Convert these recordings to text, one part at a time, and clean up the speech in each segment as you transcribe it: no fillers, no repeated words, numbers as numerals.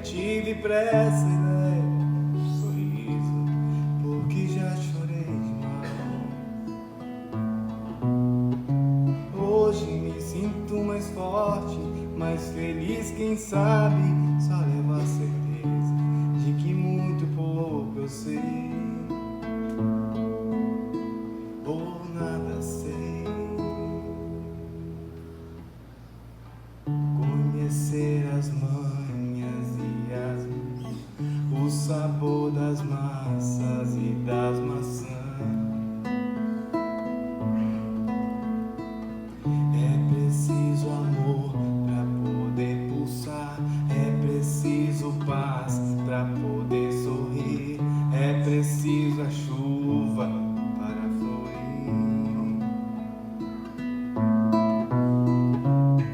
tive pressa e leve um sorriso, porque já chorei demais. Hoje me sinto mais forte, mais feliz, quem sabe só levo a certeza de que muito pouco eu sei, ou nada sei. Conhecer as manhas e o sabor das massas e das maçãs. É preciso amor pra poder pulsar, é preciso paz pra poder sorrir, é preciso a chuva para florir.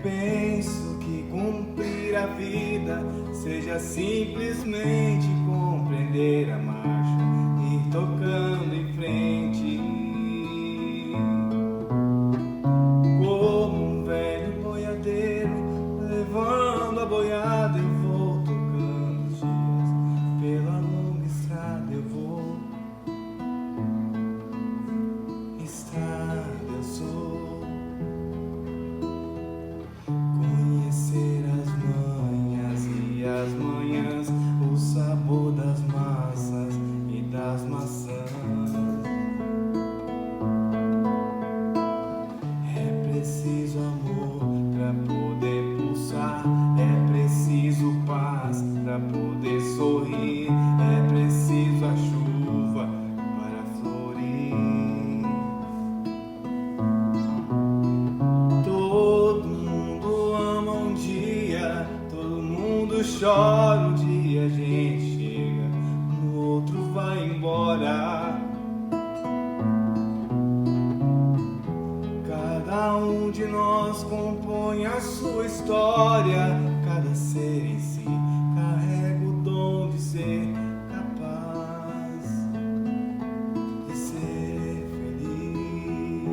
Penso que cumprir a vida seja simplesmente compreender a marcha, ir tocando em frente. Como um velho boiadeiro, levando a boiada, eu vou tocando os dias. Pela longa estrada eu vou, estrada eu sou. Conhecer as manhas e as manhãs, o sabor das massas e das maçãs. É preciso amor pra poder pulsar, é preciso paz pra poder sorrir, é preciso a chuva para florir. Todo mundo ama um dia, todo mundo chora um dia, a gente chega, no outro vai embora. Cada um de nós compõe a sua história, cada ser em si carrega o dom de ser capaz de ser feliz.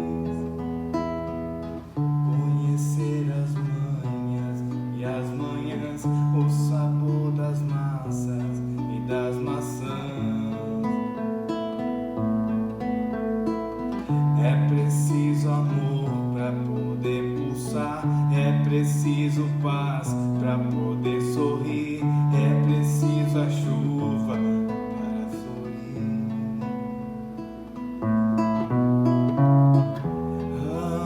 Conhecer as manhas e as manhãs, o sabor das massas e das maçãs. É preciso amor pra poder pulsar, é preciso paz pra poder sorrir, é preciso a chuva para florir.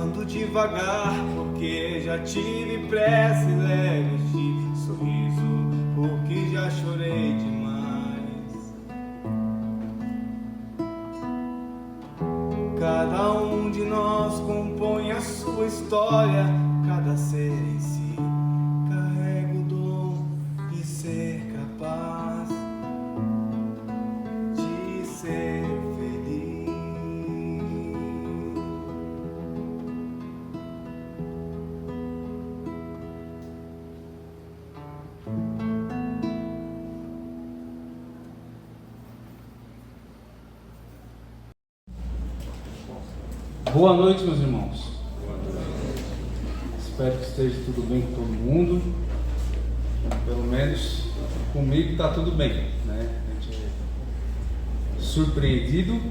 Ando devagar porque já tive pressa e leve este sorriso, porque já chorei demais. Cada um de nós compõe a sua história, cada ser em si carrega o dom de ser capaz de ser feliz. Boa noite, meus irmãos. Espero que esteja tudo bem com todo mundo. Pelo menos comigo está tudo bem, né? A gente é surpreendido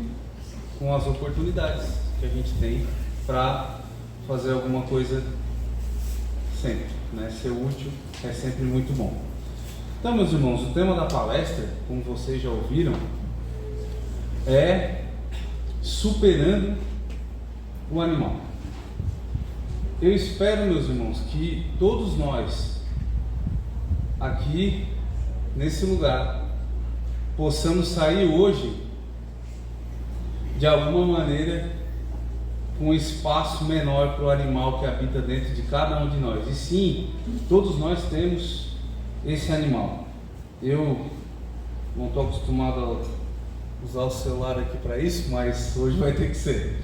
com as oportunidades que a gente tem para fazer alguma coisa sempre, né? Ser útil é sempre muito bom. Então, meus irmãos, o tema da palestra, como vocês já ouviram, é superando o animal. Eu espero, meus irmãos, que todos nós aqui nesse lugar possamos sair hoje de alguma maneira com um espaço menor para o animal que habita dentro de cada um de nós. E sim, todos nós temos esse animal. Eu não estou acostumado a usar o celular aqui para isso, mas hoje vai ter que ser.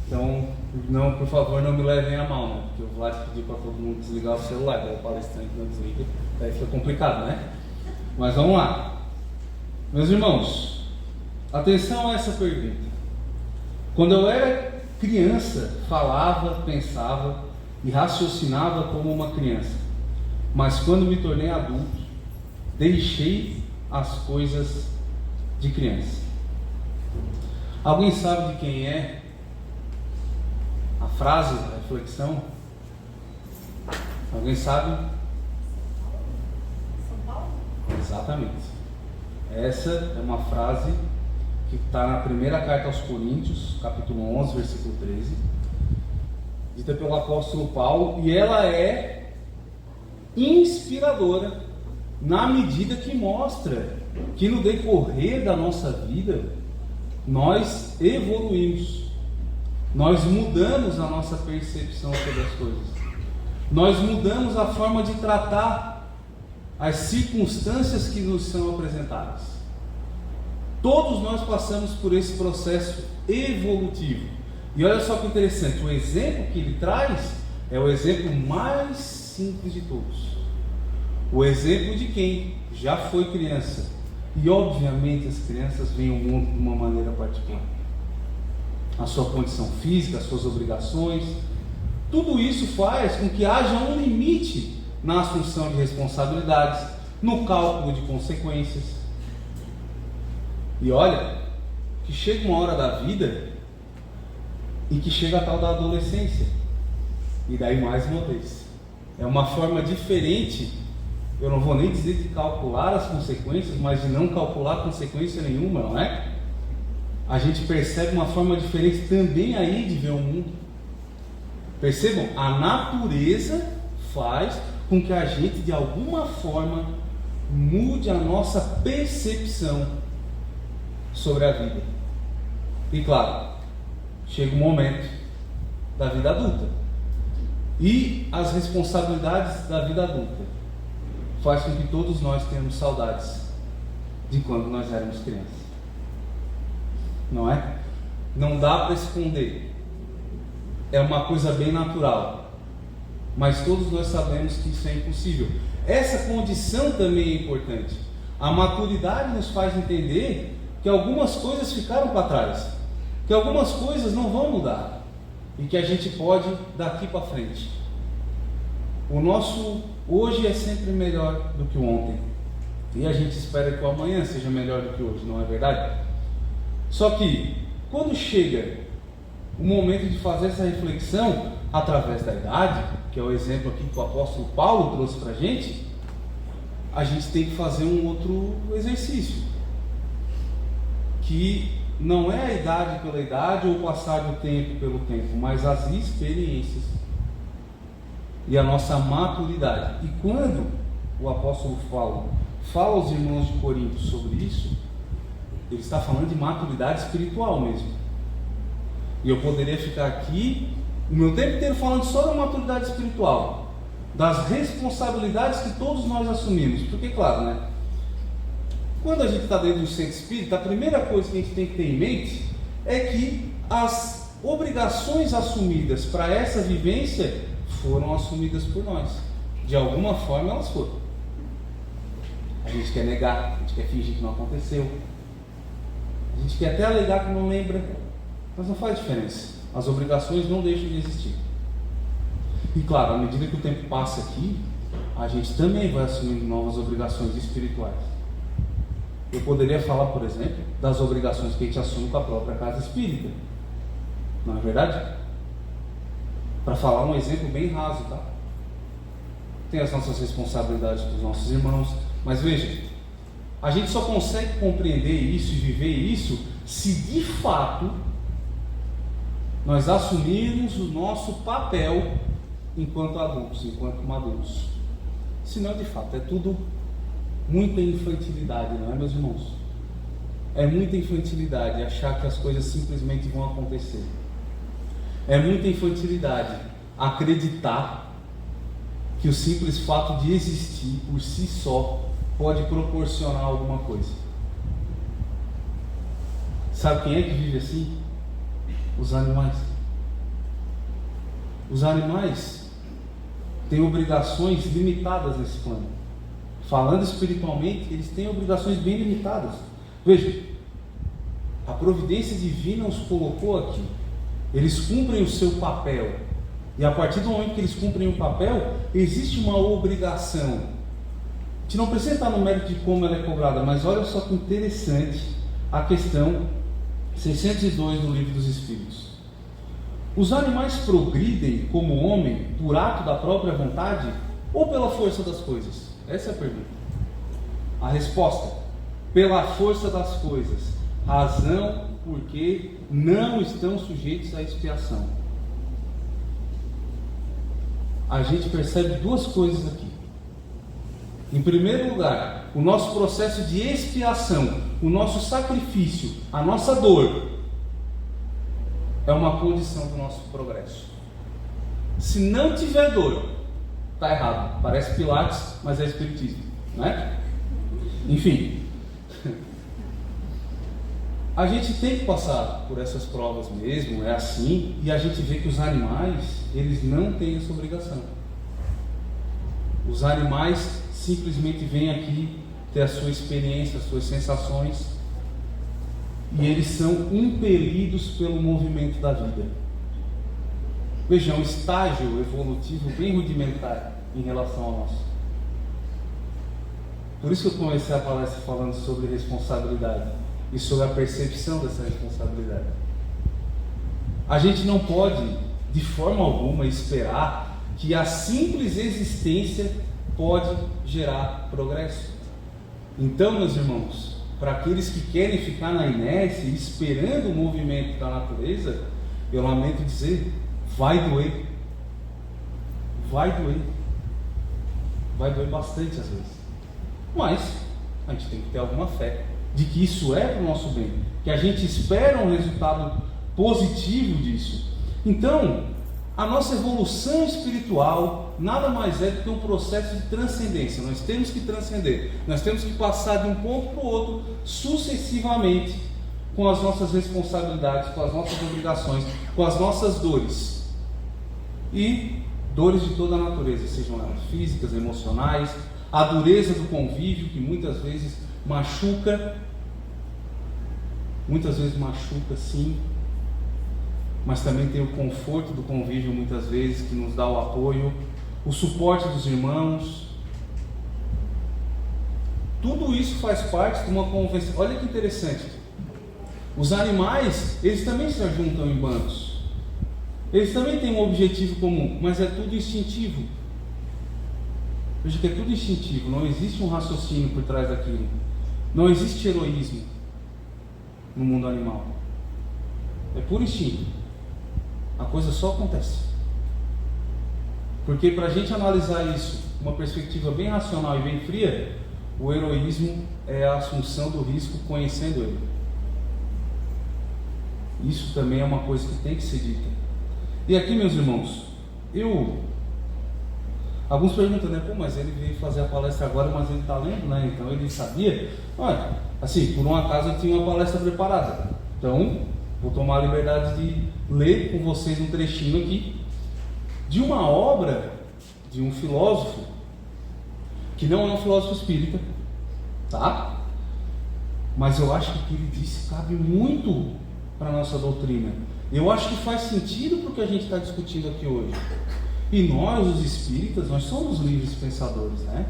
Então, não, por favor, não me levem a mal, né? Porque o Vlad pediu para todo mundo desligar o celular, daí o palestrante não desliga, daí fica complicado, né? Mas vamos lá. Meus irmãos, atenção a essa pergunta. Quando eu era criança, falava, pensava e raciocinava como uma criança. Mas quando me tornei adulto, deixei as coisas de criança. Alguém sabe de quem é a frase, a reflexão? Alguém sabe? São Paulo? Exatamente. Essa é uma frase que está na primeira carta aos Coríntios, capítulo 11, versículo 13, dita pelo apóstolo Paulo, e ela é inspiradora na medida que mostra que no decorrer da nossa vida nós evoluímos, nós mudamos a nossa percepção sobre as coisas, nós mudamos a forma de tratar as circunstâncias que nos são apresentadas. Todos nós passamos por esse processo evolutivo. E olha só que interessante, o exemplo que ele traz é o exemplo mais simples de todos. O exemplo de quem já foi criança. E obviamente as crianças veem o mundo de uma maneira particular. A sua condição física, as suas obrigações, tudo isso faz com que haja um limite na assunção de responsabilidades, no cálculo de consequências. E olha, que chega uma hora da vida e que chega a tal da adolescência. E daí mais uma vez, é uma forma diferente, eu não vou nem dizer de calcular as consequências, mas de não calcular consequência nenhuma, não é? A gente percebe uma forma diferente também aí de ver o mundo. Percebam, a natureza faz com que a gente de alguma forma mude a nossa percepção sobre a vida. E claro, chega um momento da vida adulta e as responsabilidades da vida adulta faz com que todos nós tenhamos saudades de quando nós éramos crianças, não é? Não dá para esconder, é uma coisa bem natural, mas todos nós sabemos que isso é impossível. Essa condição também é importante. A maturidade nos faz entender que algumas coisas ficaram para trás, que algumas coisas não vão mudar e que a gente pode daqui para frente. O nosso hoje é sempre melhor do que o ontem e a gente espera que o amanhã seja melhor do que hoje, não é verdade? Só que quando chega o momento de fazer essa reflexão através da idade, que é o exemplo aqui que o apóstolo Paulo trouxe para a gente tem que fazer um outro exercício, que não é a idade pela idade ou o passar do tempo pelo tempo, mas as experiências e a nossa maturidade. E quando o apóstolo fala aos irmãos de Corinto sobre isso, ele está falando de maturidade espiritual mesmo. E eu poderia ficar aqui o meu tempo inteiro falando só da maturidade espiritual, das responsabilidades que todos nós assumimos, porque claro, né? Quando a gente está dentro do centro espírita, a primeira coisa que a gente tem que ter em mente é que as obrigações assumidas para essa vivência foram assumidas por nós. De alguma forma elas foram. A gente quer negar, a gente quer fingir que não aconteceu, a gente quer até alegar que não lembra, mas não faz diferença. As obrigações não deixam de existir. E claro, à medida que o tempo passa aqui, a gente também vai assumindo novas obrigações espirituais. Eu poderia falar, por exemplo, das obrigações que a gente assume com a própria casa espírita, não é verdade? Para falar um exemplo bem raso, tá? Tem as nossas responsabilidades com os nossos irmãos, mas veja, a gente só consegue compreender isso e viver isso se de fato nós assumirmos o nosso papel enquanto adultos, enquanto maduros. Senão, de fato, é tudo muita infantilidade, não é, meus irmãos? É muita infantilidade achar que as coisas simplesmente vão acontecer. É muita infantilidade acreditar que o simples fato de existir por si só pode proporcionar alguma coisa. Sabe quem é que vive assim? Os animais. Os animais têm obrigações limitadas nesse plano. Falando espiritualmente, eles têm obrigações bem limitadas. Veja, a providência divina os colocou aqui. Eles cumprem o seu papel. E a partir do momento que eles cumprem o papel, existe uma obrigação gente não precisa estar no mérito de como ela é cobrada, mas olha só que interessante a questão 602 do Livro dos Espíritos. Os animais progridem como o homem por ato da própria vontade ou pela força das coisas? Essa é a pergunta. A resposta: pela força das coisas, razão porque não estão sujeitos à expiação. A gente percebe duas coisas aqui. Em primeiro lugar, o nosso processo de expiação, o nosso sacrifício, a nossa dor, é uma condição do nosso progresso. Se não tiver dor, está errado. Parece Pilates, mas é espiritismo, não é? Enfim, a gente tem que passar por essas provas mesmo, é assim, e a gente vê que os animais, eles não têm essa obrigação. Os animais simplesmente vêm aqui ter a sua experiência, as suas sensações, e eles são impelidos pelo movimento da vida. Vejam, um estágio evolutivo bem rudimentar em relação ao nosso. Por isso que eu comecei a palestra falando sobre responsabilidade e sobre a percepção dessa responsabilidade. A gente não pode, de forma alguma, esperar que a simples existência pode gerar progresso. Então, meus irmãos, para aqueles que querem ficar na inércia, esperando o movimento da natureza, eu lamento dizer, vai doer. Vai doer. Vai doer bastante às vezes. Mas a gente tem que ter alguma fé de que isso é para o nosso bem, que a gente espera um resultado positivo disso. Então, a nossa evolução espiritual nada mais é do que um processo de transcendência. Nós temos que transcender, nós temos que passar de um ponto para o outro sucessivamente, com as nossas responsabilidades, com as nossas obrigações, com as nossas dores, e dores de toda a natureza, sejam elas físicas, emocionais, a dureza do convívio, que muitas vezes machuca sim, mas também tem o conforto do convívio muitas vezes, que nos dá o apoio, o suporte dos irmãos. Tudo isso faz parte de uma convenção. Olha que interessante, os animais, eles também se ajuntam em bandos, eles também têm um objetivo comum, mas é tudo instintivo. Veja que é tudo instintivo, não existe um raciocínio por trás daquilo, não existe heroísmo no mundo animal, é puro instinto, a coisa só acontece. Porque para a gente analisar isso, uma perspectiva bem racional e bem fria, o heroísmo é a assunção do risco conhecendo ele. Isso também é uma coisa que tem que ser dita. E aqui, meus irmãos, alguns perguntam, né? Pô, mas ele veio fazer a palestra agora, mas ele está lendo, né? Então ele sabia. Olha, assim, por um acaso eu tinha uma palestra preparada. Então, vou tomar a liberdade de ler com vocês um trechinho aqui de uma obra de um filósofo, que não é um filósofo espírita, tá? Mas eu acho que o que ele disse cabe muito para a nossa doutrina. Eu acho que faz sentido para o que a gente está discutindo aqui hoje. E nós, os espíritas, nós somos livres pensadores, né?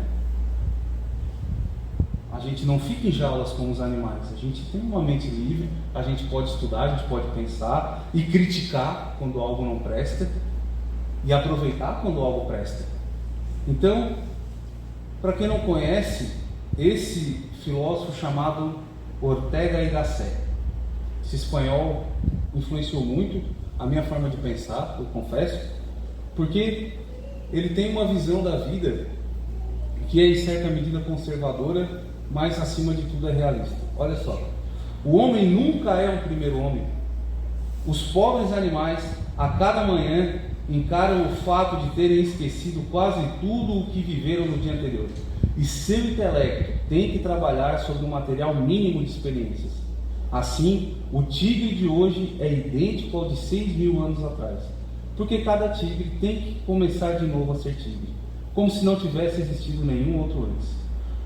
A gente não fica em jaulas como os animais. A gente tem uma mente livre, a gente pode estudar, a gente pode pensar e criticar quando algo não presta e aproveitar quando algo presta. Então, para quem não conhece, esse filósofo chamado Ortega y Gasset, esse espanhol influenciou muito a minha forma de pensar, eu confesso, porque ele tem uma visão da vida que é em certa medida conservadora, mas acima de tudo é realista. Olha só, o homem nunca é o primeiro homem. Os pobres animais a cada manhã encaram o fato de terem esquecido quase tudo o que viveram no dia anterior, e seu intelecto tem que trabalhar sobre um material mínimo de experiências. Assim, o tigre de hoje é idêntico ao de 6.000 anos atrás, porque cada tigre tem que começar de novo a ser tigre, como se não tivesse existido nenhum outro antes.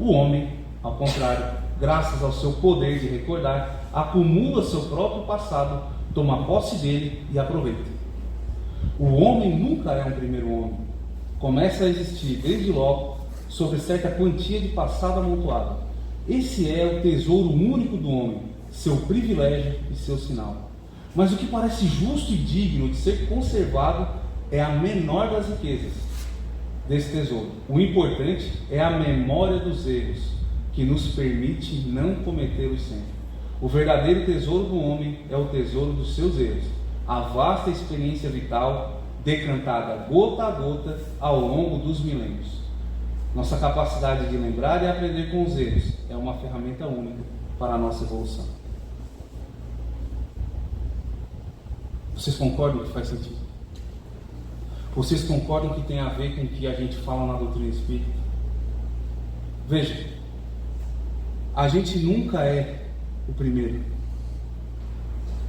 O homem, ao contrário, graças ao seu poder de recordar, acumula seu próprio passado, toma posse dele e aproveita. O homem nunca é um primeiro homem, começa a existir desde logo sobre certa quantia de passado amontoado. Esse é o tesouro único do homem, seu privilégio e seu sinal. Mas o que parece justo e digno de ser conservado é a menor das riquezas desse tesouro. O importante é a memória dos erros, que nos permite não cometê-los sempre. O verdadeiro tesouro do homem é o tesouro dos seus erros, a vasta experiência vital decantada gota a gota ao longo dos milênios. Nossa capacidade de lembrar e aprender com os erros é uma ferramenta única para a nossa evolução. Vocês concordam que faz sentido? Vocês concordam que tem a ver com o que a gente fala na doutrina espírita? Veja, a gente nunca é o primeiro.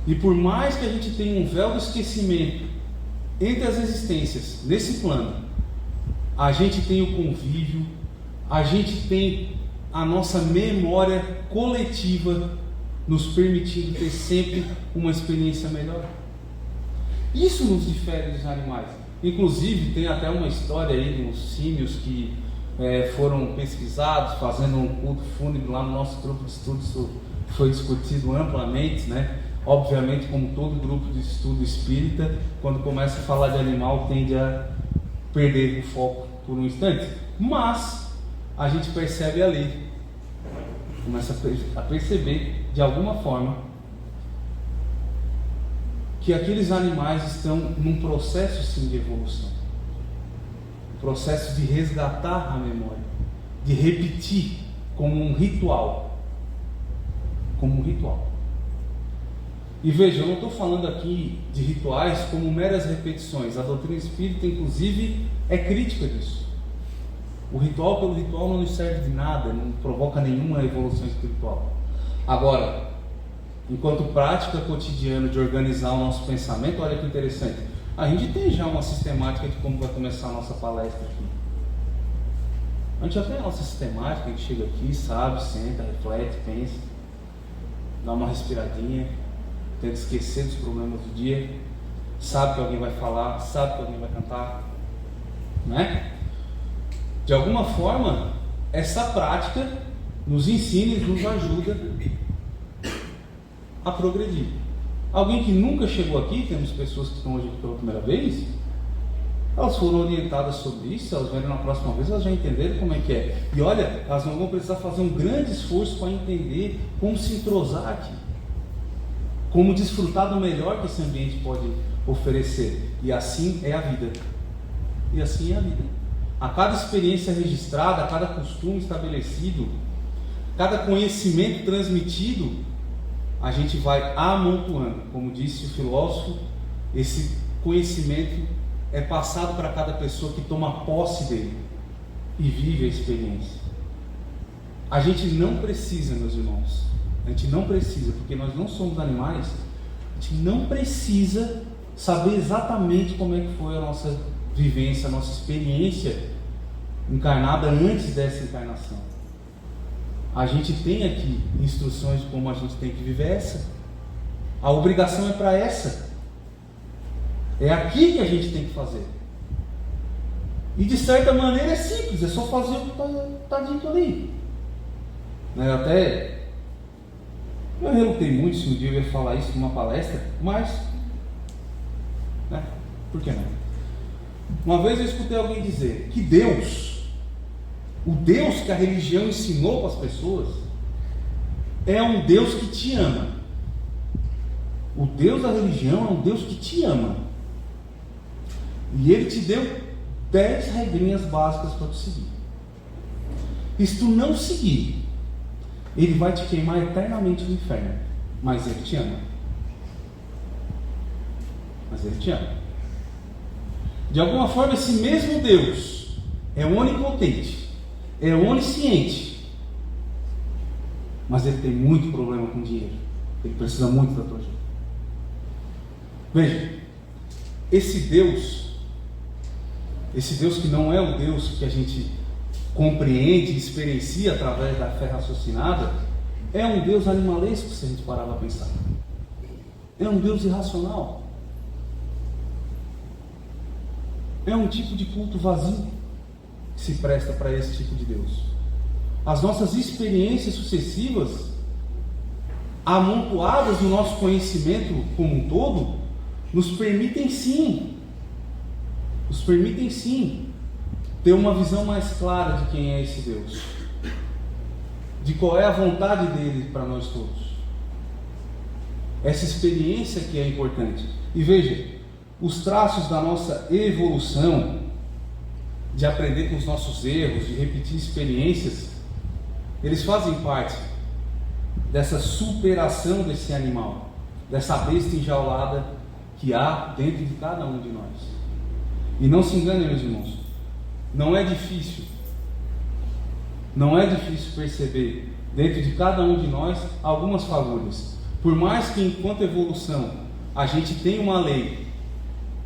E por mais que a gente tenha um véu do esquecimento entre as existências nesse plano, a gente tem o convívio, a gente tem a nossa memória coletiva nos permitindo ter sempre uma experiência melhor. Isso nos difere dos animais. Inclusive tem até uma história aí de uns símios que foram pesquisados, fazendo um culto fúnebre lá no nosso grupo de estudo. Isso foi discutido amplamente, né? Obviamente, como todo grupo de estudo espírita, quando começa a falar de animal, tende a perder o foco por um instante. Mas a gente percebe ali, começa a perceber de alguma forma que aqueles animais estão num processo sim de evolução, um processo de resgatar a memória, de repetir como um ritual, E veja, eu não estou falando aqui de rituais como meras repetições. A doutrina espírita, inclusive, é crítica disso. O ritual pelo ritual não nos serve de nada, não provoca nenhuma evolução espiritual. Agora, enquanto prática cotidiana de organizar o nosso pensamento, olha que interessante. A gente tem já uma sistemática de como vai começar a nossa palestra aqui. A gente já tem a nossa sistemática, a gente chega aqui, sabe, senta, reflete, pensa, dá uma respiradinha, tenta esquecer dos problemas do dia, sabe que alguém vai falar, sabe que alguém vai cantar, né? De alguma forma, essa prática nos ensina e nos ajuda a progredir. Alguém que nunca chegou aqui, temos pessoas que estão hoje aqui pela primeira vez, elas foram orientadas sobre isso, elas vierem na próxima vez, elas já entenderam como é que é. E olha, elas não vão precisar fazer um grande esforço para entender como se entrosar aqui, como desfrutar do melhor que esse ambiente pode oferecer. E assim é a vida. E assim é a vida. A cada experiência registrada, a cada costume estabelecido, cada conhecimento transmitido, a gente vai amontoando. Como disse o filósofo, esse conhecimento é passado para cada pessoa que toma posse dele e vive a experiência. A gente não precisa, meus irmãos, a gente não precisa, porque nós não somos animais, a gente não precisa saber exatamente como é que foi a nossa vivência, a nossa experiência encarnada antes dessa encarnação. A gente tem aqui instruções de como a gente tem que viver essa. A obrigação é para essa. É aqui que a gente tem que fazer. E de certa maneira é simples, é só fazer o que está dito ali. Eu relutei muito se um dia eu ia falar isso numa palestra, mas, por que não? Uma vez eu escutei alguém dizer que Deus, o Deus que a religião ensinou para as pessoas, é um Deus que te ama. O Deus da religião é um Deus que te ama. E Ele te deu 10 regrinhas básicas para tu seguir. E se tu não seguir, Ele vai te queimar eternamente no inferno. Mas Ele te ama. De alguma forma, esse mesmo Deus é onipotente, é onisciente, mas Ele tem muito problema com dinheiro. Ele precisa muito da tua ajuda. Veja, esse Deus que não é o Deus que a gente compreende e experiencia através da fé raciocinada, é um Deus animalesco, se a gente parar para pensar. É um Deus irracional. É um tipo de culto vazio. se presta para esse tipo de Deus. As nossas experiências sucessivas, amontoadas no nosso conhecimento como um todo, nos permitem sim ter uma visão mais clara de quem é esse Deus, de qual é a vontade dele para nós todos. Essa experiência que é importante. E veja, os traços da nossa evolução, de aprender com os nossos erros, de repetir experiências, eles fazem parte dessa superação desse animal, dessa besta enjaulada que há dentro de cada um de nós. E não se enganem, meus irmãos, não é difícil perceber dentro de cada um de nós algumas fagulhas. Por mais que enquanto evolução a gente tenha uma lei,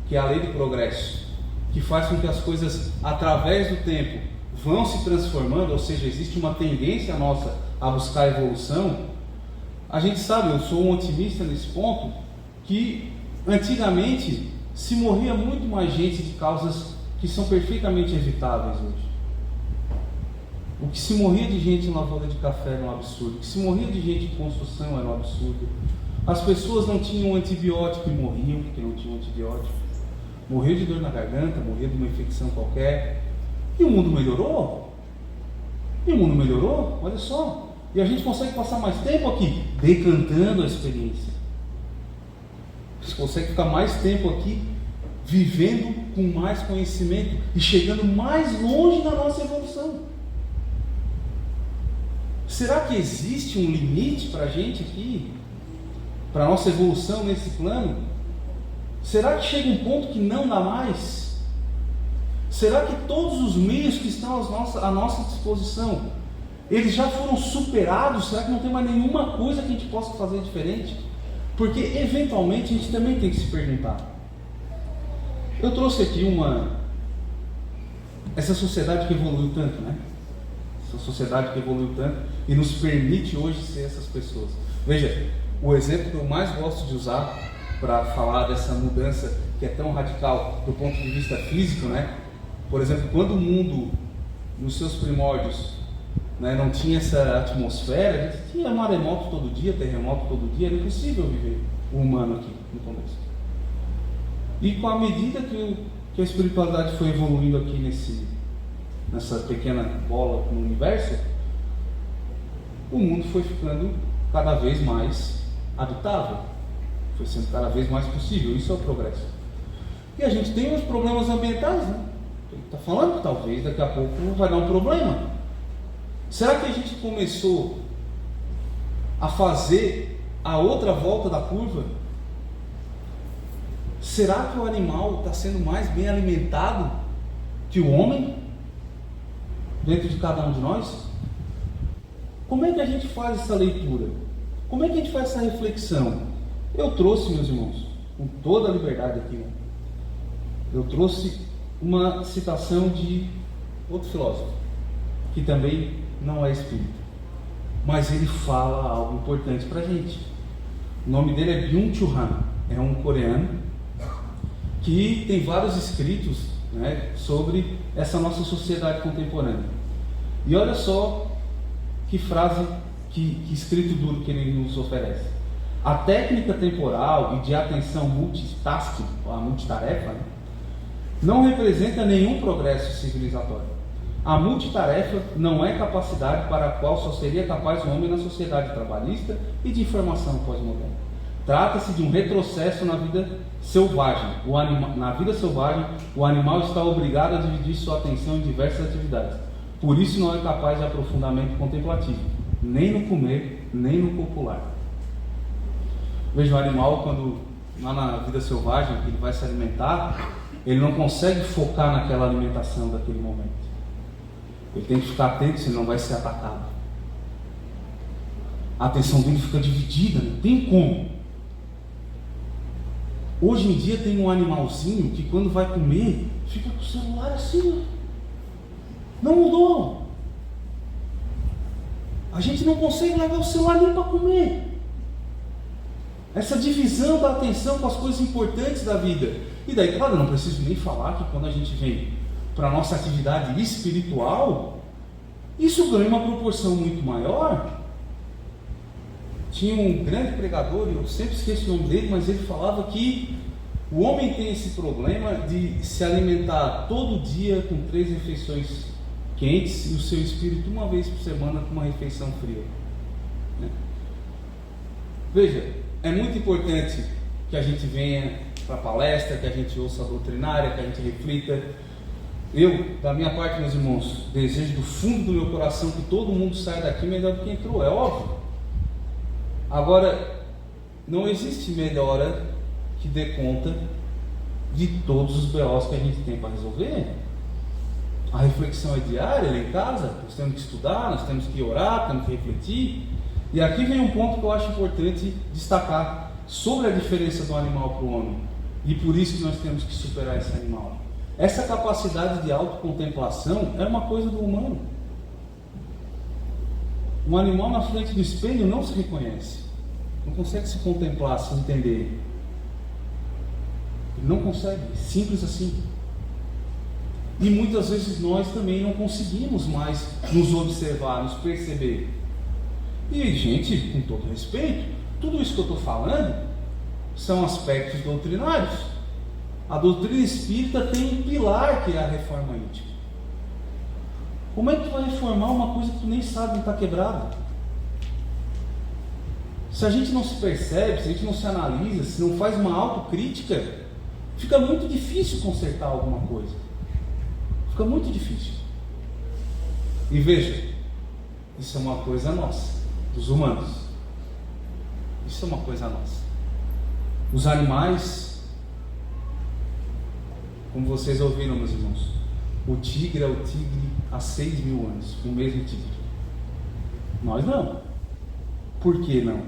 que é a lei do progresso, que faz com que as coisas através do tempo vão se transformando, ou seja, existe uma tendência nossa a buscar evolução. A gente sabe, eu sou um otimista nesse ponto, que antigamente se morria muito mais gente de causas que são perfeitamente evitáveis hoje. O que se morria de gente em lavoura de café era um absurdo. O que se morria de gente em construção era um absurdo. As pessoas não tinham antibiótico e morriam porque não tinham antibiótico. Morreu de dor na garganta, morreu de uma infecção qualquer. E o mundo melhorou. Olha só. E a gente consegue passar mais tempo aqui decantando a experiência. A gente consegue ficar mais tempo aqui vivendo com mais conhecimento e chegando mais longe na nossa evolução. Será que existe um limite para a gente aqui? Para a nossa evolução nesse plano? Será que chega um ponto que não dá mais? Será que todos os meios que estão à nossa disposição, eles já foram superados? Será que não tem mais nenhuma coisa que a gente possa fazer diferente? Porque eventualmente a gente também tem que se perguntar. Eu trouxe aqui essa sociedade que evoluiu tanto, né? Essa sociedade que evoluiu tanto e nos permite hoje ser essas pessoas. Veja, o exemplo que eu mais gosto de usar para falar dessa mudança que é tão radical do ponto de vista físico, né? Por exemplo, quando o mundo, nos seus primórdios, né, não tinha essa atmosfera, a gente tinha maremoto todo dia, terremoto todo dia, era impossível viver o humano aqui no começo. E com a medida que a espiritualidade foi evoluindo aqui nessa pequena bola no universo, o mundo foi ficando cada vez mais habitável, foi sendo cada vez mais possível. Isso é o progresso. E a gente tem os problemas ambientais, né? Ele está falando que talvez daqui a pouco vai dar um problema. Será que a gente começou a fazer a outra volta da curva? Será que o animal está sendo mais bem alimentado que o homem dentro de cada um de nós? Como é que a gente faz essa leitura? Como é que a gente faz essa reflexão? Eu trouxe, meus irmãos, com toda a liberdade aqui, eu trouxe uma citação de outro filósofo, que também não é espírita, mas ele fala algo importante para a gente. O nome dele é Byung-Chul Han, é um coreano que tem vários escritos, né, sobre essa nossa sociedade contemporânea. E olha só que frase, que escrito duro que ele nos oferece. A técnica temporal e de atenção multitasking, a multitarefa, né, não representa nenhum progresso civilizatório. A multitarefa não é capacidade para a qual só seria capaz o homem na sociedade trabalhista e de informação pós-moderna. Trata-se de um retrocesso na vida selvagem. Na vida selvagem, o animal está obrigado a dividir sua atenção em diversas atividades. Por isso não é capaz de aprofundamento contemplativo, nem no comer, nem no copular. Veja, o animal, quando lá na vida selvagem, que ele vai se alimentar, ele não consegue focar naquela alimentação daquele momento. Ele tem que ficar atento, senão vai ser atacado. A atenção dele fica dividida, não tem como. Hoje em dia tem um animalzinho que quando vai comer, fica com o celular assim. Não mudou. A gente não consegue levar o celular nem para comer. Essa divisão da atenção com as coisas importantes da vida. E daí, claro, eu não preciso nem falar que quando a gente vem para a nossa atividade espiritual, isso ganha uma proporção muito maior. Tinha um grande pregador, eu sempre esqueço o nome dele, mas ele falava que o homem tem esse problema de se alimentar todo dia com 3 refeições quentes e o seu espírito uma vez por semana com uma refeição fria. Né? Veja, é muito importante que a gente venha para a palestra, que a gente ouça a doutrinária, que a gente reflita. Eu, da minha parte, meus irmãos, desejo do fundo do meu coração que todo mundo saia daqui melhor do que entrou, é óbvio. Agora, não existe melhora que dê conta de todos os BOs que a gente tem para resolver. A reflexão é diária, lá em casa, nós temos que estudar, nós temos que orar, temos que refletir. E aqui vem um ponto que eu acho importante destacar sobre a diferença do animal para o homem. E por isso que nós temos que superar esse animal. Essa capacidade de autocontemplação é uma coisa do humano. Um animal na frente do espelho não se reconhece, não consegue se contemplar, se entender. Ele não consegue, simples assim. E muitas vezes nós também não conseguimos mais nos observar, nos perceber. E, gente, com todo respeito, tudo isso que eu estou falando são aspectos doutrinários. A doutrina espírita tem um pilar que é a reforma íntima. Como é que tu vai reformar uma coisa que tu nem sabe que está quebrada? Se a gente não se percebe, se a gente não se analisa, se não faz uma autocrítica, fica muito difícil consertar alguma coisa. Fica muito difícil. E veja, isso é uma coisa nossa, dos humanos. Isso é uma coisa nossa. Os animais, como vocês ouviram, meus irmãos, o tigre é o tigre há 6.000 anos, o mesmo tigre. Nós não. Por que não?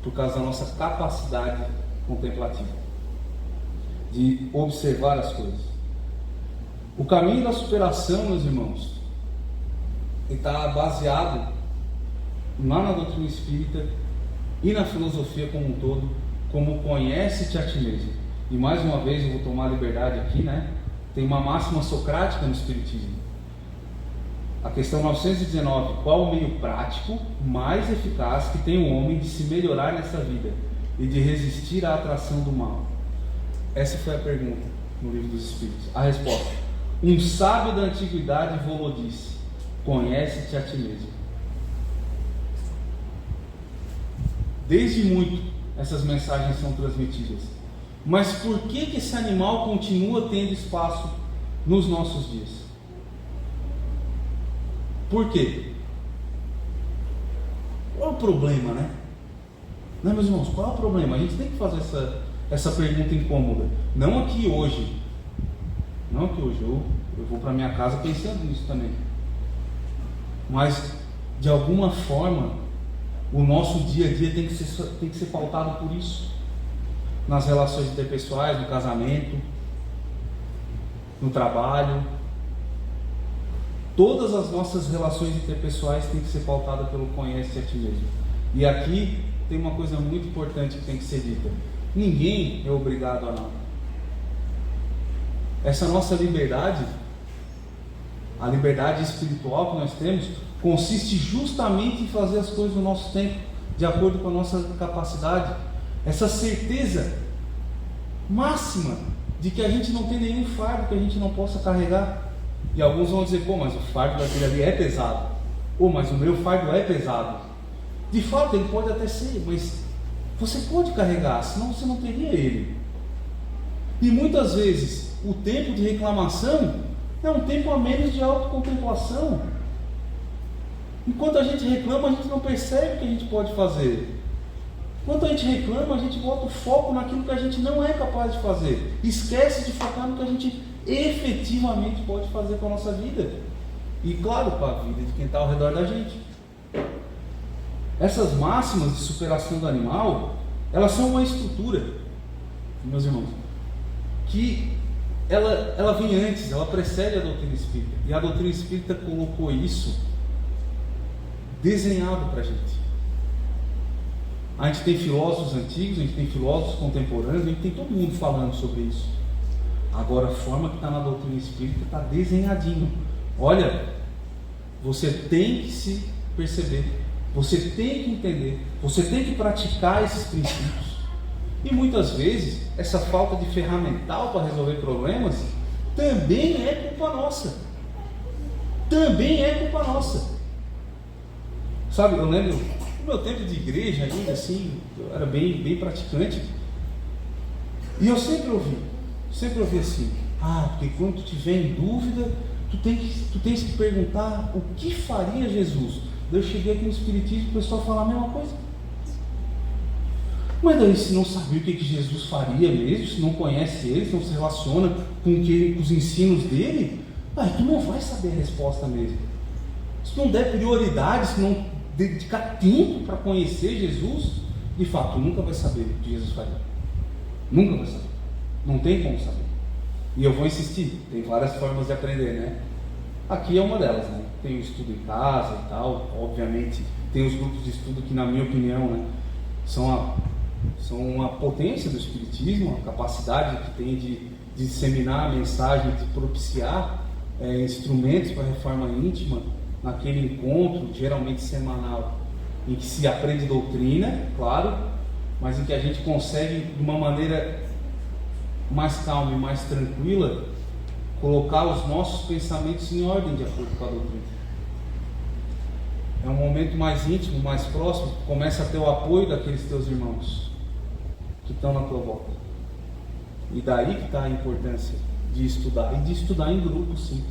Por causa da nossa capacidade contemplativa, de observar as coisas. O caminho da superação, meus irmãos, está baseado lá na doutrina espírita e na filosofia como um todo, como conhece-te a ti mesmo. E mais uma vez eu vou tomar a liberdade aqui, né? Tem uma máxima socrática no espiritismo. A questão 919, qual o meio prático mais eficaz que tem o homem de se melhorar nessa vida e de resistir à atração do mal? Essa foi a pergunta no Livro dos Espíritos. A resposta: um sábio da antiguidade vô-lo disse, conhece-te a ti mesmo. Desde muito essas mensagens são transmitidas. Mas por que esse animal continua tendo espaço nos nossos dias? Por quê? Qual é o problema, né? Não, meus irmãos, qual é o problema? A gente tem que fazer essa pergunta incômoda. Não aqui hoje. Não aqui hoje. Eu vou para minha casa pensando nisso também. Mas, de alguma forma, o nosso dia a dia tem que ser pautado por isso. Nas relações interpessoais, no casamento, no trabalho. Todas as nossas relações interpessoais têm que ser pautadas pelo conhece a ti mesmo. E aqui tem uma coisa muito importante que tem que ser dita: ninguém é obrigado a nada. Essa nossa liberdade, a liberdade espiritual que nós temos, consiste justamente em fazer as coisas no nosso tempo, de acordo com a nossa capacidade. Essa certeza máxima de que a gente não tem nenhum fardo que a gente não possa carregar. E alguns vão dizer, pô, mas o fardo daquele ali é pesado. Pô, mas o meu fardo é pesado. De fato, ele pode até ser, mas você pode carregar, senão você não teria ele. E muitas vezes, o tempo de reclamação é um tempo a menos de autocontemplação. Enquanto a gente reclama, a gente não percebe o que a gente pode fazer. Enquanto a gente reclama, a gente bota o foco naquilo que a gente não é capaz de fazer. Esquece de focar no que a gente efetivamente pode fazer com a nossa vida. E claro, com a vida de quem está ao redor da gente. Essas máximas de superação do animal, elas são uma estrutura, meus irmãos, que ela vem antes, ela precede a doutrina espírita. E a doutrina espírita colocou isso desenhado para a gente. A gente tem filósofos antigos, a gente tem filósofos contemporâneos, a gente tem todo mundo falando sobre isso. Agora a forma que está na doutrina espírita está desenhadinho. Olha, você tem que se perceber, você tem que entender, você tem que praticar esses princípios. E muitas vezes essa falta de ferramental para resolver problemas também é culpa nossa. Também é culpa nossa. Sabe, eu lembro no meu tempo de igreja ainda assim, eu era bem praticante. E eu sempre ouvi assim, porque quando tu tiver em dúvida, tu tens que perguntar o que faria Jesus. Daí eu cheguei aqui no Espiritismo, o pessoal fala a mesma coisa. Mas daí se não sabia o que Jesus faria mesmo, se não conhece ele, se não se relaciona com os ensinos dele, tu não vai saber a resposta mesmo. Se não der prioridade, se não dedicar tempo para conhecer Jesus, de fato, nunca vai saber o que Jesus faria. Nunca vai saber. Não tem como saber. E eu vou insistir, tem várias formas de aprender, né? Aqui é uma delas, né? Tem o estudo em casa e tal, obviamente tem os grupos de estudo que, na minha opinião, né, são uma potência do Espiritismo, a capacidade que tem de disseminar a mensagem, de propiciar instrumentos para a reforma íntima, naquele encontro, geralmente semanal, em que se aprende doutrina, claro, mas em que a gente consegue, de uma maneira mais calma e mais tranquila, colocar os nossos pensamentos em ordem de acordo com a doutrina. É um momento mais íntimo, mais próximo, começa a ter o apoio daqueles teus irmãos que estão na tua volta. E daí que está a importância de estudar, e de estudar em grupo, sim.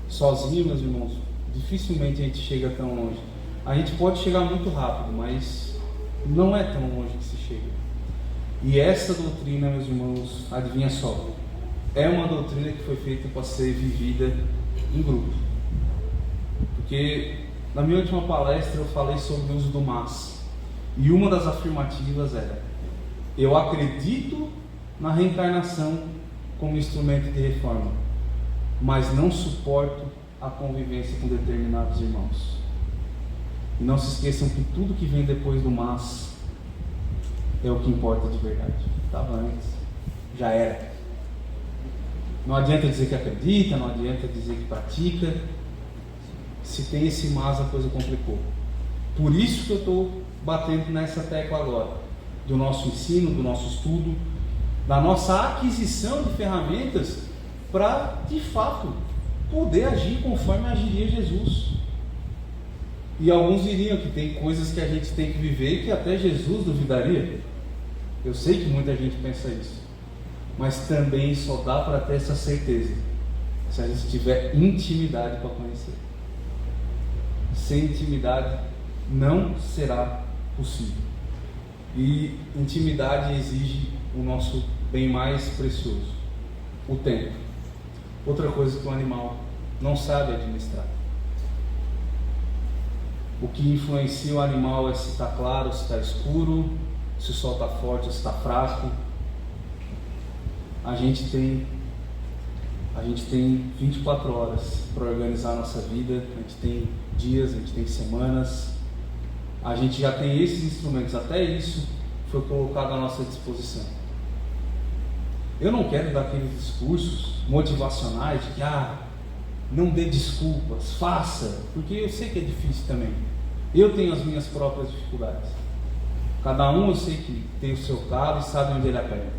Sozinho, meus irmãos, dificilmente a gente chega tão longe. A gente pode chegar muito rápido, mas não é tão longe que se chega. E essa doutrina, meus irmãos, adivinha só, é uma doutrina que foi feita para ser vivida em grupo. Porque na minha última palestra eu falei sobre o uso do mas, e uma das afirmativas era: eu acredito na reencarnação como instrumento de reforma, mas não suporto a convivência com determinados irmãos. E não se esqueçam que tudo que vem depois do mas é o que importa de verdade. Estava antes, já era. Não adianta dizer que acredita, não adianta dizer que pratica. Se tem esse mas, a coisa complicou. Por isso que eu estou batendo nessa tecla agora, do nosso ensino, do nosso estudo, da nossa aquisição de ferramentas para, de fato, poder agir conforme agiria Jesus. E alguns diriam que tem coisas que a gente tem que viver que até Jesus duvidaria. Eu sei que muita gente pensa isso, mas também só dá para ter essa certeza se a gente tiver intimidade para conhecer. Sem intimidade não será possível. E intimidade exige o nosso bem mais precioso, o tempo. Outra coisa que o animal não sabe administrar. O que influencia o animal é se está claro, se está escuro, se o sol está forte ou se está fraco. A gente tem 24 horas para organizar a nossa vida, a gente tem dias, a gente tem semanas, a gente já tem esses instrumentos, até isso foi colocado à nossa disposição. Eu não quero dar aqueles discursos motivacionais de que não dê desculpas, faça, porque eu sei que é difícil também. Eu tenho as minhas próprias dificuldades. Cada um eu sei que tem o seu calo e sabe onde ele aperta.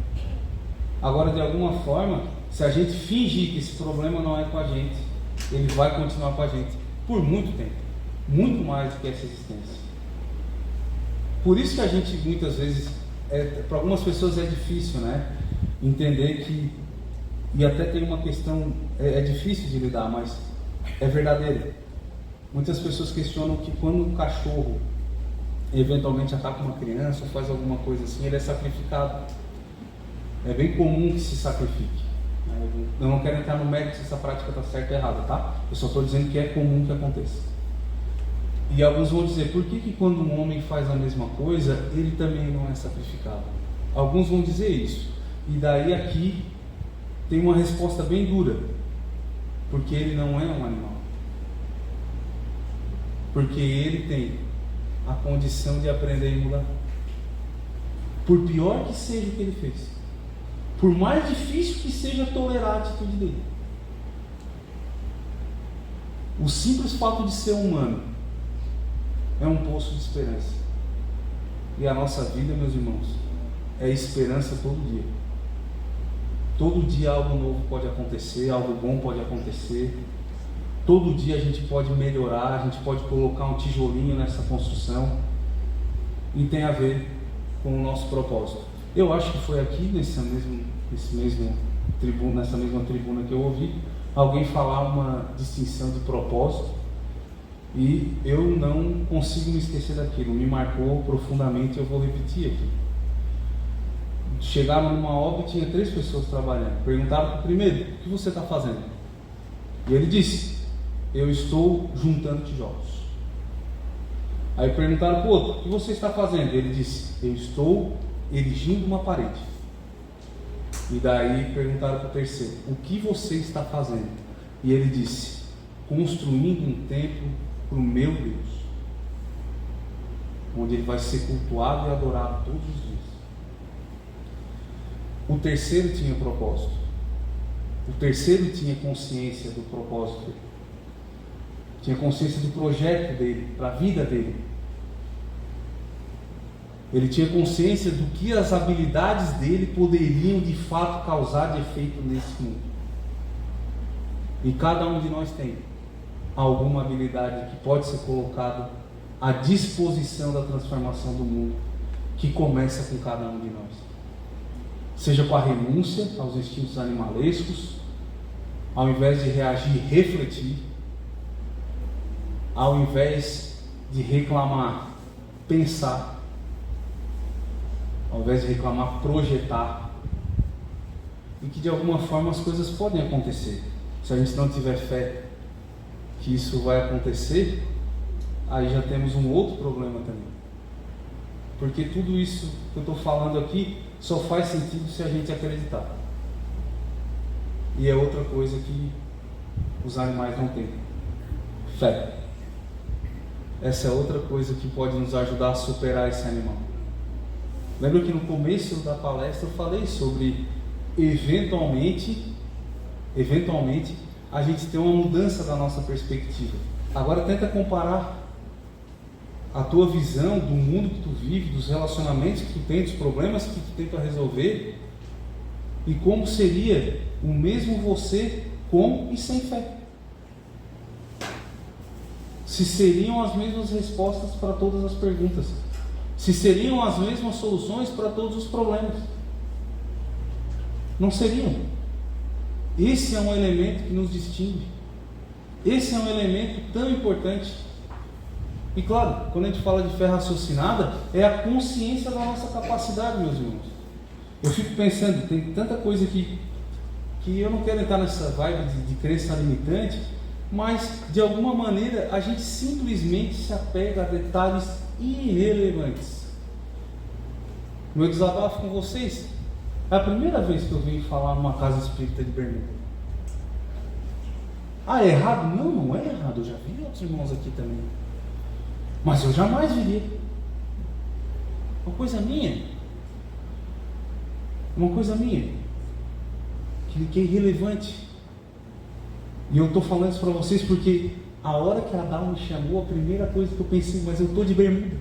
Agora, de alguma forma, se a gente fingir que esse problema não é com a gente, ele vai continuar com a gente por muito tempo, muito mais do que essa existência. Por isso que a gente muitas vezes, para algumas pessoas é difícil, né, entender que, e até tem uma questão, é difícil de lidar, mas é verdadeiro. Muitas pessoas questionam que quando um cachorro eventualmente ataca uma criança ou faz alguma coisa assim, ele é sacrificado. É bem comum que se sacrifique. Eu não quero entrar no mérito se essa prática está certa ou errada, tá? Eu só estou dizendo que é comum que aconteça. E alguns vão dizer, por que quando um homem faz a mesma coisa, ele também não é sacrificado? Alguns vão dizer isso. E daí aqui tem uma resposta bem dura. Porque ele não é um animal. Porque ele tem a condição de aprender e mudar. Por pior que seja o que ele fez. Por mais difícil que seja tolerar a atitude dele. O simples fato de ser humano é um poço de esperança. E a nossa vida, meus irmãos, é esperança todo dia. Todo dia algo novo pode acontecer, algo bom pode acontecer. Todo dia a gente pode melhorar, a gente pode colocar um tijolinho nessa construção. E tem a ver com o nosso propósito. Eu acho que foi aqui nessa mesma tribuna que eu ouvi alguém falar uma distinção de propósito, e eu não consigo me esquecer daquilo, me marcou profundamente. Eu vou repetir aqui. Chegaram numa obra e tinha 3 pessoas trabalhando. Perguntaram para o primeiro: o que você está fazendo? E ele disse: eu estou juntando tijolos. Aí perguntaram para o outro: o que você está fazendo? Ele disse: eu estou erigindo uma parede. E daí perguntaram para o terceiro: o que você está fazendo? E ele disse: construindo um templo para o meu Deus, onde ele vai ser cultuado e adorado todos os dias. O terceiro tinha propósito. O terceiro tinha consciência do propósito dele. Tinha consciência do projeto dele, para a vida dele. Ele tinha consciência do que as habilidades dele poderiam de fato causar de efeito nesse mundo. E cada um de nós tem alguma habilidade que pode ser colocada à disposição da transformação do mundo, que começa com cada um de nós. Seja com a renúncia aos instintos animalescos, ao invés de reagir, refletir, ao invés de reclamar, pensar, ao invés de reclamar, projetar, e que de alguma forma as coisas podem acontecer. Se a gente não tiver fé que isso vai acontecer, aí já temos um outro problema também. Porque tudo isso que eu estou falando aqui só faz sentido se a gente acreditar. E é outra coisa que os animais não têm: fé. Essa é outra coisa que pode nos ajudar a superar esse animal. Lembra que no começo da palestra eu falei sobre eventualmente a gente ter uma mudança da nossa perspectiva. Agora tenta comparar a tua visão do mundo que tu vive, dos relacionamentos que tu tem, dos problemas que tu tenta resolver, e como seria o mesmo você com e sem fé. Se seriam as mesmas respostas para todas as perguntas, se seriam as mesmas soluções para todos os problemas. Não seriam. Esse é um elemento que nos distingue. Esse é um elemento tão importante. E claro, quando a gente fala de fé raciocinada, é a consciência da nossa capacidade, meus irmãos. Eu fico pensando, tem tanta coisa que eu não quero entrar nessa vibe de crença limitante, mas de alguma maneira a gente simplesmente se apega a detalhes irrelevantes. Meu desabafo com vocês: é a primeira vez que eu vim falar numa casa espírita de bermuda. Ah, é errado? Não, não é errado. Eu já vi outros irmãos aqui também, mas eu jamais viria. Uma coisa minha que é irrelevante. E eu estou falando isso para vocês porque a hora que a Adal me chamou, a primeira coisa que eu pensei: mas eu estou de bermuda.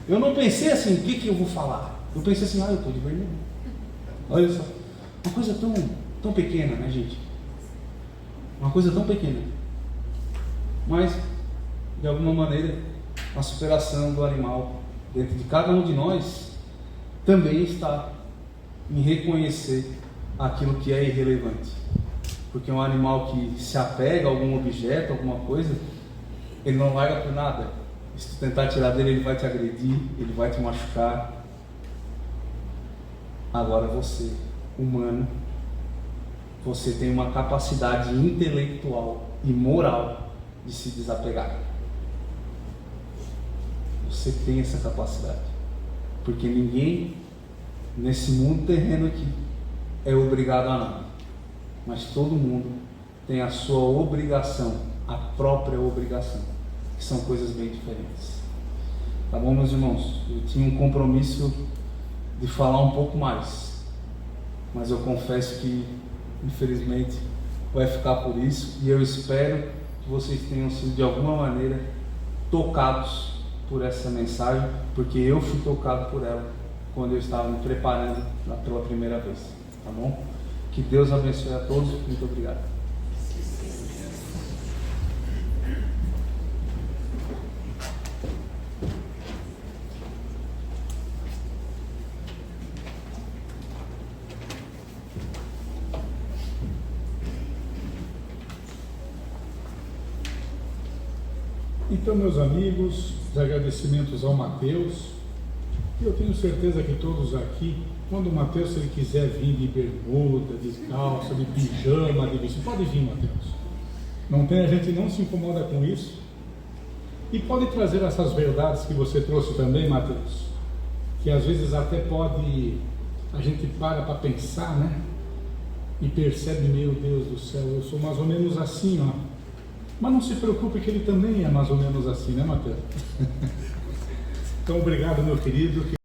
Eu não pensei assim: o que eu vou falar? Eu pensei assim: eu estou de bermuda. Olha só, uma coisa tão pequena, né, gente? Uma coisa tão pequena, mas de alguma maneira a superação do animal dentro de cada um de nós também está em reconhecer aquilo que é irrelevante. Porque um animal que se apega a algum objeto, alguma coisa, ele não larga por nada. Se tu tentar tirar dele, ele vai te agredir, ele vai te machucar. Agora você, humano, você tem uma capacidade intelectual e moral de se desapegar. Você tem essa capacidade. Porque ninguém nesse mundo terreno aqui é obrigado a nada. Mas todo mundo tem a sua obrigação, a própria obrigação, que são coisas bem diferentes. Tá bom, meus irmãos? Eu tinha um compromisso de falar um pouco mais, mas eu confesso que infelizmente vai ficar por isso, e eu espero que vocês tenham sido de alguma maneira tocados por essa mensagem, porque eu fui tocado por ela quando eu estava me preparando pela primeira vez, tá bom? Que Deus abençoe a todos, muito obrigado. Então, meus amigos, os agradecimentos ao Mateus. Eu tenho certeza que todos aqui, quando o Mateus, se ele quiser vir de bermuda, de calça, de pijama, de vestido, pode vir, Mateus. Não tem, a gente não se incomoda com isso. E pode trazer essas verdades que você trouxe também, Mateus, que às vezes até pode, a gente para pensar, né? E percebe, meu Deus do céu, eu sou mais ou menos assim, ó. Mas não se preocupe que ele também é mais ou menos assim, né, Mateus? Então, obrigado, meu querido.